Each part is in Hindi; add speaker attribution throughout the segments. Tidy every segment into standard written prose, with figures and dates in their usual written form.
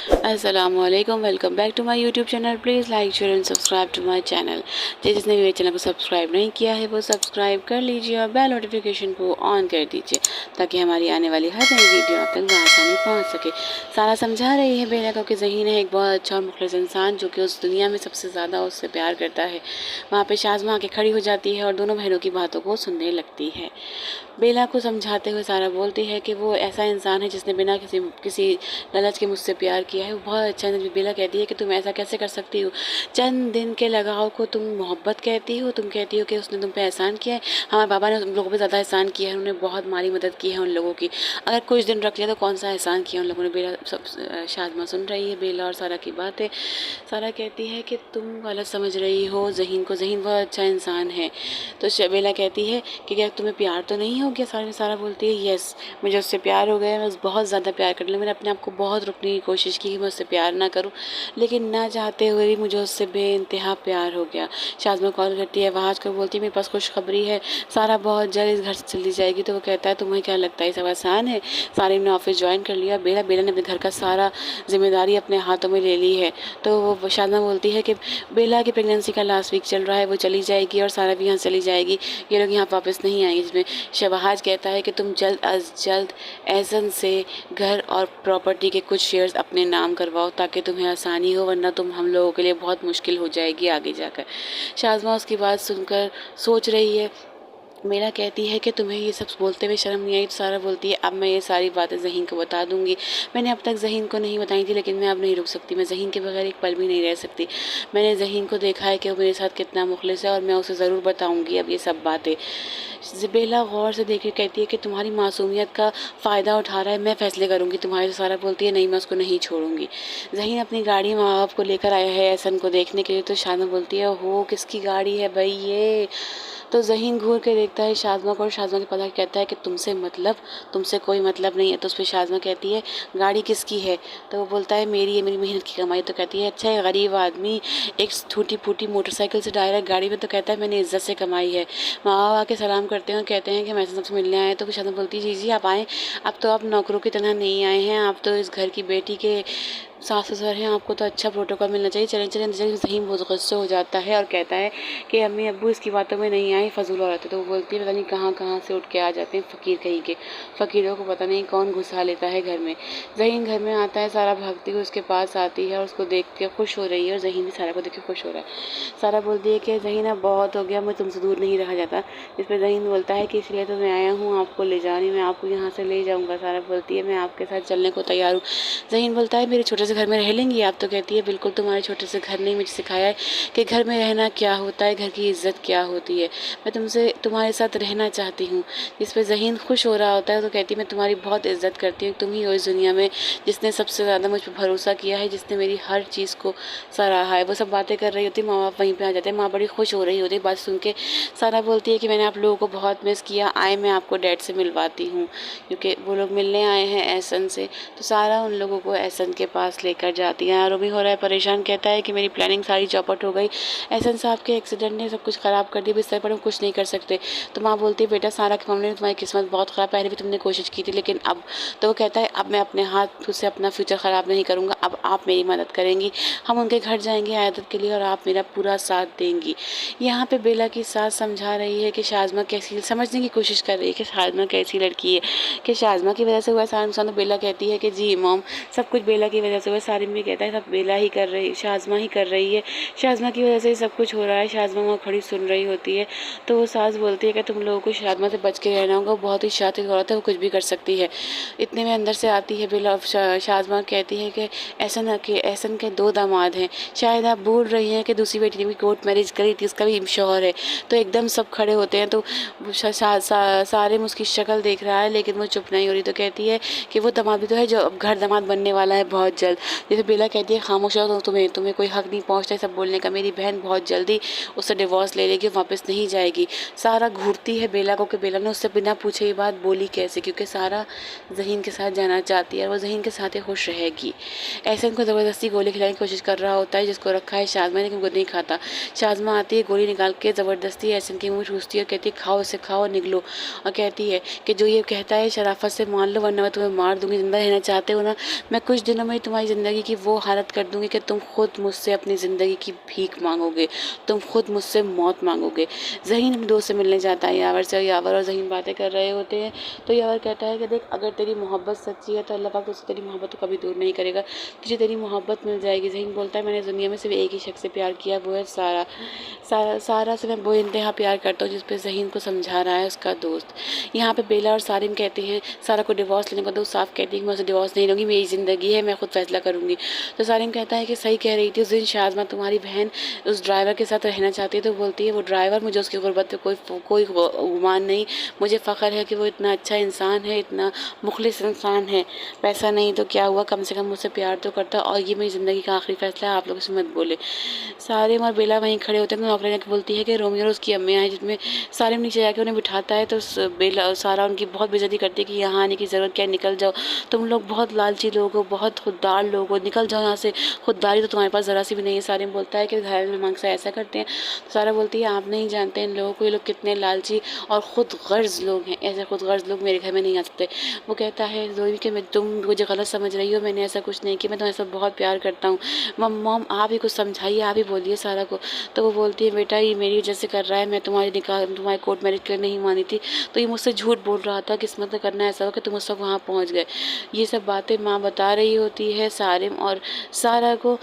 Speaker 1: अस्सलामुअलैकुम, welcome back to my YouTube channel. Please like share and subscribe to my channel. जिसने मेरे चैनल को सब्सक्राइब नहीं किया है वो सब्सक्राइब कर लीजिए और बेल नोटिफिकेशन को ऑन कर दीजिए ताकि हमारी आने वाली हर नई वीडियो आप तक बआसानी पहुँच सके। सारा समझा रही है बेला को कि ज़हीन है एक बहुत अच्छा और मुखलिस इंसान जो कि उस दुनिया में सबसे ज़्यादा उससे प्यार करता है। वहाँ पर शाज़मा आके खड़ी हो जाती है और दोनों बहनों की बातों को सुनने लगती है। बेला को समझाते हुए सारा बोलती है कि वो ऐसा इंसान है जिसने बिना किसी किसी लालच के मुझसे प्यार किया है, वो बहुत अच्छा है। बेला कहती है कि तुम ऐसा कैसे कर सकती हो, चंद दिन के लगाव को तुम मोहब्बत कहती हो, तुम कहती हो कि उसने तुम पे एहसान किया है। हमारे बाबा ने उन लोगों पे ज़्यादा एहसान किया है, उन्होंने बहुत माली मदद की है उन लोगों की, अगर कुछ दिन रख लिया तो कौन सा एहसान किया उन लोगों ने। बेला सब शाज़मा सुन रही है बेला और सारा की बातें। सारा कहती है कि तुम गलत समझ रही हो ज़हीन को, ज़हीन बहुत अच्छा इंसान है। तो बेला कहती है कि क्या तुम्हें प्यार तो नहीं हो गया। सारा बोलती है यस, मुझे उससे प्यार हो गया, मैं बहुत ज़्यादा प्यार कर लिया। मैंने अपने आप को बहुत रोकने की कोशिश की कि मैं उससे प्यार ना करूं, लेकिन ना चाहते हुए भी मुझे उससे बेइंतहा प्यार हो गया। शाज़मा कॉल करती है, वहाँ आकर बोलती है मेरे पास खुशखबरी है, सारा बहुत जल्द इस घर से चली जाएगी। तो वो कहता है तुम्हें क्या लगता है सब आसान है, सारे ने ऑफिस ज्वाइन कर लिया। बेला ने अपने घर का सारा जिम्मेदारी अपने हाथों में ले ली है। तो वो शाज़मा बोलती है कि बेला की प्रेगनेंसी का लास्ट वीक चल रहा है, वो चली जाएगी और सारा भी यहाँ चली जाएगी, ये लोग यहाँ वापस नहीं आएंगे। जिसमें शहबाज कहता है कि तुम जल्द अज जल्द एहसन से घर और प्रॉपर्टी के कुछ शेयर्स अपने नाम करवाओ ताकि तुम्हें आसानी हो, वरना तुम हम लोगों के लिए बहुत मुश्किल हो जाएगी आगे जाकर। शाज़मा उसकी बात सुनकर सोच रही है। मेरा कहती है कि तुम्हें ये सब बोलते हुए शर्म नहीं आई। तो सारा बोलती है अब मैं ये सारी बातें ज़हीन को बता दूंगी, मैंने अब तक ज़हीन को नहीं बताई थी, लेकिन मैं अब नहीं रुक सकती, मैं ज़हीन के बगैर एक पल भी नहीं रह सकती। मैंने ज़हीन को देखा है कि वो मेरे साथ कितना मुखलिस है और मैं उसे ज़रूर बताऊंगी अब ये सब बातें। बेला गौर से देख के कहती है कि तुम्हारी मासूमियत का फ़ायदा उठा रहा है, मैं फैसले करूंगी तुम्हारे। तो सारा बोलती है नहीं, मैं उसको नहीं छोड़ूंगी। ज़हीन अपनी गाड़ी माँ बाप को लेकर आया है एहसन को देखने के लिए। तो शाज़मा बोलती है हो किसकी गाड़ी है भाई ये। तो ज़हीन घूर के देखता है शाज़मा को और शाज़मा के पता कहता है कि तुमसे मतलब, तुमसे कोई मतलब नहीं है। तो उस पर शाज़मा कहती है गाड़ी किसकी है। तो वो बोलता है मेरी है, मेरी मेहनत की कमाई। तो कहती है अच्छा है गरीब आदमी एक टूटी फूटी मोटरसाइकिल से डायरेक्ट गाड़ी में। तो कहता है मैंने इज्जत से कमाई है। माँ बाप आके सलाम करते हैं और कहते हैं कि मैं सबसे मिलने आए। तो शाज़मा बोलती है जी जी आप आएँ, अब तो आप नौकरों की तरह नहीं आए हैं, आप तो इस घर की बेटी के सास ससुर हैं, आपको तो अच्छा प्रोटोकॉल मिलना चाहिए। चलें चलें चलें। ज़हीन बहुत गुस्से हो जाता है और कहता है कि अम्मी अब्बू इसकी बातों में नहीं आए, फजूल औरत है। तो वो बोलती है पता नहीं कहाँ कहाँ से उठ के आ जाते हैं फ़कीर कहीं के, फ़कीरों को पता नहीं कौन घुसा लेता है घर में। ज़हीन घर में आता है, सारा भागती हुई उसके पास आती है और उसको देख के खुश हो रही है और ज़हीन भी सारा को देख के खुश हो रहा है। सारा बोलती है कि ज़हीन अब बहुत हो गया, मैं तुमसे दूर नहीं रहा जाता। इस पर ज़हीन बोलता है कि इसलिए तो मैं आया हूँ आपको ले जाने, मैं आपको यहाँ से ले जाऊँगा। सारा बोलती है मैं आपके साथ चलने को तैयार हूँ। ज़हीन बोलता है मेरे छोटे से घर में रह लेंगी आप। तो कहती है बिल्कुल, तुम्हारे छोटे से घर ने मुझे सिखाया है कि घर में रहना क्या होता है, घर की इज्जत क्या होती है, मैं तुमसे तुम्हारे साथ रहना चाहती हूँ। जिस पर ज़हीन खुश हो रहा होता है। तो कहती है मैं तुम्हारी बहुत इज्जत करती हूँ, तुम ही हो इस दुनिया में जिसने सबसे ज़्यादा मुझ पर भरोसा किया है, जिसने मेरी हर चीज़ को सराहा है। वो सब बातें कर रही होती, माँ बाप वहीं पर आ जाते हैं, माँ बड़ी खुश हो रही होती है बात सुन के। सारा बोलती है कि मैंने आप लोगों को बहुत मिस किया, आए मैं आपको डैड से मिलवाती हूँ, क्योंकि वो लोग मिलने आए हैं एहसन से। तो सारा उन लोगों को एहसन के पास लेकर जाती है। आरोबी हो रहा है परेशान, कहता है कि मेरी प्लानिंग सारी चौपट हो गई, एहसन साहब के एक्सीडेंट ने सब कुछ ख़राब कर दिया, बिस्तर पर हम कुछ नहीं कर सकते। तो माँ बोलती है बेटा सारा के मामले में तुम्हारी किस्मत बहुत ख़राब, पहले भी तुमने कोशिश की थी लेकिन अब। तो वो कहता है अब मैं अपने हाथ से अपना फ्यूचर ख़राब नहीं करूँगा, अब आप मेरी मदद करेंगी, हम उनके घर जाएंगे आयादत के लिए और आप मेरा पूरा साथ देंगी। यहाँ पे बेला की सास समझा रही है कि शाज़मा कैसी, समझने की कोशिश कर रही है कि शाज़मा कैसी लड़की है, कि शाज़मा की वजह से हुआ सारा नुकसान। तो बेला कहती है कि जी मॉम सब कुछ बेला की वजह से हुआ। सारिम भी कहता है सब बेला ही कर रही, शाज़मा ही कर रही है, शाज़मा की वजह से ही सब कुछ हो रहा है। शाज़मा वहाँ खड़ी सुन रही होती है। तो वो सास बोलती है कि तुम लोगों को शाज़मा से बच के रहना होगा, वो बहुत ही शातिर औरत है, वो कुछ भी कर सकती है। इतने में अंदर से आती है बेला। शाज़मा कहती है कि एहसन के दो दामाद हैं, शायद आप भूल रही हैं कि दूसरी बेटी ने भी कोर्ट मैरिज करी थी, उसका भी शौहर है। तो एकदम सब खड़े होते हैं। तो सारिम उसकी शक्ल देख रहा है लेकिन वो चुप नहीं हो रही। तो कहती है कि वो दामाद भी तो है जो अब घर दामाद बनने वाला है बहुत जल्द। जैसे बेला कहती है खामोश रहो, तो तुम्हें कोई हक नहीं पहुंचता है सब बोलने का, मेरी बहन बहुत जल्दी उससे डिवोर्स ले लेगी, वापस नहीं जाएगी। सारा घूरती है बेला को कि बेला ने उससे बिना पूछे ये बात बोली कैसे, क्योंकि सारा ज़हीन के साथ जाना चाहती है और वो ज़हीन के साथ ही खुश रहेगी। एहसन को ज़बरदस्ती गोली खिलाने की कोशिश कर रहा होता है जिसको रखा है शाज़मा, लेकिन वो नहीं खाता। शाज़मा आती है, गोली निकाल के ज़बरदस्ती एहसन के मुँह ठूसती है और कहती है खाओ इसे, खाओ निकलो। और कहती है कि जो ये कहता है शराफत से मान लो वरना मैं तुम्हें मार दूंगी, जिंदा रहना चाहते हो ना, मैं कुछ दिनों में तुम्हारी ज़िंदगी की वो हालत कर दूँगी कि तुम खुद मुझसे अपनी ज़िंदगी की भीख मांगोगे, तुम खुद मुझसे मौत मांगोगे। ज़हीन अपने दोस्त से मिलने जाता है यावर से, यावर और ज़हीन बातें कर रहे होते हैं। तो यावर कहता है कि देख, अगर तेरी मोहब्बत सच्ची है तो अल्लाह पाक तुझसे तेरी मोहब्बत को कभी दूर नहीं करेगा, तुझे तेरी मोहब्बत मिल जाएगी। ज़हीन बोलता है मैंने दुनिया में सिर्फ एक ही शख्स से प्यार किया, वो है सारा। सारा से मैं वो इंतहा प्यार करता हूँ जिस पे ज़हीन को समझा रहा है उसका दोस्त। यहाँ पे बेला और सारिम कहते हैं सारा को डिवोर्स लेने को, तो साफ कहती है कि मैं उसे डिवोर्स नहीं लूँगी, मेरी ज़िंदगी है, मैं खुद फैसला करूँगी। तो सारिम कहता है कि सही कह रही थी, उस दिन शाज़मा तुम्हारी बहन उस ड्राइवर के साथ रहना चाहती है, तो बोलती है वो ड्राइवर, मुझे उसकी गुर्बत पे कोई गुमान नहीं, मुझे फ़ख्र है कि वो इतना अच्छा इंसान है, इतना मुखलिस इंसान है। पैसा नहीं तो क्या हुआ, कम से कम मुझसे प्यार तो करता, और ये मेरी ज़िंदगी का आखिरी फैसला है, आप लोग इसे मत बोले। सारिम और बेला वहीं खड़े होते हैं, तो नौकरानी जाके बोलती है कि रोमियो और उसकी अम्मी आई, जिसमें सारिम नीचे जाके उन्हें बिठाता है। तो बेला सारा उनकी बहुत बेइज्जती करती है कि यहाँ आने की ज़रूरत क्या है, निकल जाओ, तुम लोग बहुत लालची लोग हो, बहुत खुददार लोग हो, निकल जाओ यहाँ से, खुददारी तो तुम्हारे पास ज़रा सी भी नहीं है। सारिम बोलता है कि घर में मांग से ऐसा करते हैं। तो सारा बोलती है आप नहीं जानते इन लोगों को, ये लोग कितने लालची और ख़ुद गर्ज लोग हैं, ऐसे खुद गर्ज लोग मेरे घर में नहीं आ सकते। वो कहता है रोमी कि तुम मुझे गलत समझ रही हो, मैंने ऐसा कुछ नहीं किया, मैं तुम्हें सब बहुत प्यार करता हूँ। मॉम आप ही कुछ समझाइए, आप ही बोलिए सारा को। तो वो बोलती है बेटा ये मेरी वजह से कर रहा है, मैं तुम्हारी निकाह तुम्हारे कोर्ट मैरिज के लिए नहीं मानी थी, तो ये मुझसे झूठ बोल रहा था, किस्मत में करना ऐसा हो कि तुम उस वक्त वहाँ पहुँच गए। ये सब बातें माँ बता रही होती है सारिम और सारा को।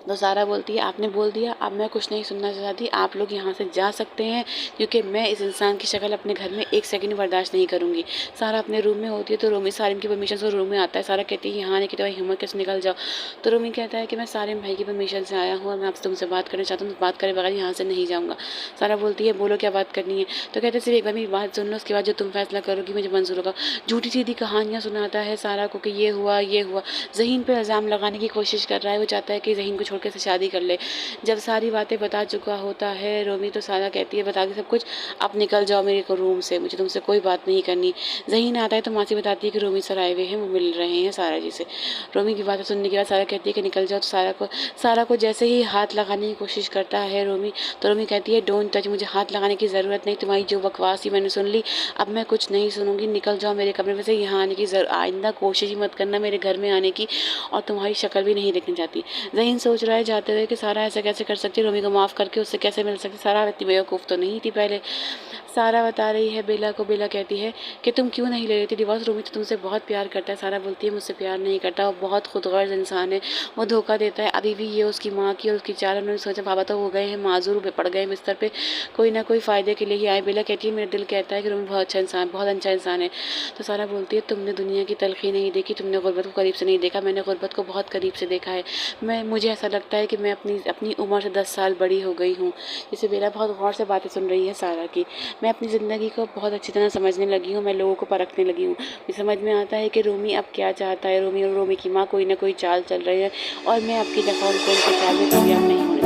Speaker 1: तो सारा बोलती है आपने बोल दिया, अब मैं कुछ नहीं सुनना चाहती, आप लोग यहाँ से जा सकते हैं, क्योंकि मैं इस इंसान की शक्ल अपने घर में एक सेकंड बर्दाश्त नहीं करूँगी। सारा अपने रूम में होती है तो रोमी सारिम की परमिशन से रूम में आता है। सारा कहती है यहाँ आने की तुम्हारी हिम्मत कैसे, निकल जाओ। तो रोमी कहता है कि मैं सारिम भाई की परमिशन से आया हूँ और मैं आपसे तुमसे बात करना चाहता हूँ, बात करे बगैर यहाँ से नहीं जाऊँगा। सारा बोलती है बोलो क्या बात करनी है। तो कहते सिर्फ एक बार मेरी बात सुन लो, उसके बाद जो तुम फैसला करोगी मुझे मंजूर होगा। झूठी सीधी कहानियाँ सुनाता है सारा को कि ये हुआ ये हुआ, ज़हीन पर इल्ज़ाम लगाने की कोशिश कर रहा है। वो चाहता है कि ज़हीन को छोड़ के से शादी कर ले। जब सारी बातें बता चुका होता है रोमी, तो सारा कहती है बता के सब कुछ, अब निकल जाओ मेरे रूम से, मुझे तुमसे कोई बात नहीं करनी। ज़हीन आता है तो मासी बताती है कि रोमी सर आए हुए हैं, वो मिल रहे हैं सारा जी से। रोमी की बातें सुनने के बाद सारा कहती है कि निकल जाओ। तो सारा को जैसे ही हाथ लगाने की कोशिश करता है रोमी, तो रोमी कहती है डोंट टच, मुझे हाथ लगाने की ज़रूरत नहीं, तुम्हारी जो बकवास ही मैंने सुन ली, अब मैं कुछ नहीं सुनूंगी, निकल जाओ मेरे कमरे में से, यहाँ आने की आइंदा कोशिश ही मत करना मेरे घर में आने की, और तुम्हारी शक्ल भी नहीं देखनी चाहती। ज़हीन सोच रहा है जाते हुए कि सारा ऐसा कैसे कर सकती, रोमी को माफ़ करके उससे कैसे मिल सकती, सारा इतनी बेवकूफ़ तो नहीं थी पहले। सारा बता रही है बेला को, बेला कहती है कि तुम क्यों नहीं ले रही थी डिवोर्स, रोमी तो तुमसे बहुत प्यार करता है। सारा बोलती है मुझसे प्यार नहीं करता, वो बहुत खुदगर्ज इंसान है, वो धोखा देता है। अभी भी ये उसकी माँ की और उसकी चाल, उन्होंने सोचा पापा तो हो गए हैं माजूर, पड़ गए बिस्तर पे, कोई ना कोई फ़ायदे के लिए ही आए। बेला कहती है मेरा दिल कहता है कि रोमी बहुत अच्छा इंसान है। तो सारा बोलती है तुमने दुनिया की तलखी नहीं देखी, तुमने गुर्बत को करीब से नहीं देखा, मैंने गुर्बत को बहुत करीब से देखा है। मुझे ऐसा लगता है कि मैं अपनी उम्र से 10 साल बड़ी हो गई हूँ। जैसे बेला बहुत गौर से बातें सुन रही है सारा की। मैं अपनी ज़िंदगी को बहुत अच्छी तरह समझने लगी हूँ, मैं लोगों को परखने लगी हूँ। मुझे समझ में आता है कि रोमी अब क्या चाहता है। रोमी और रोमी की माँ कोई ना कोई चाल चल रही है, और मैं आपकी दफ़ा उनके चाल में कामयाब नहीं हूँ।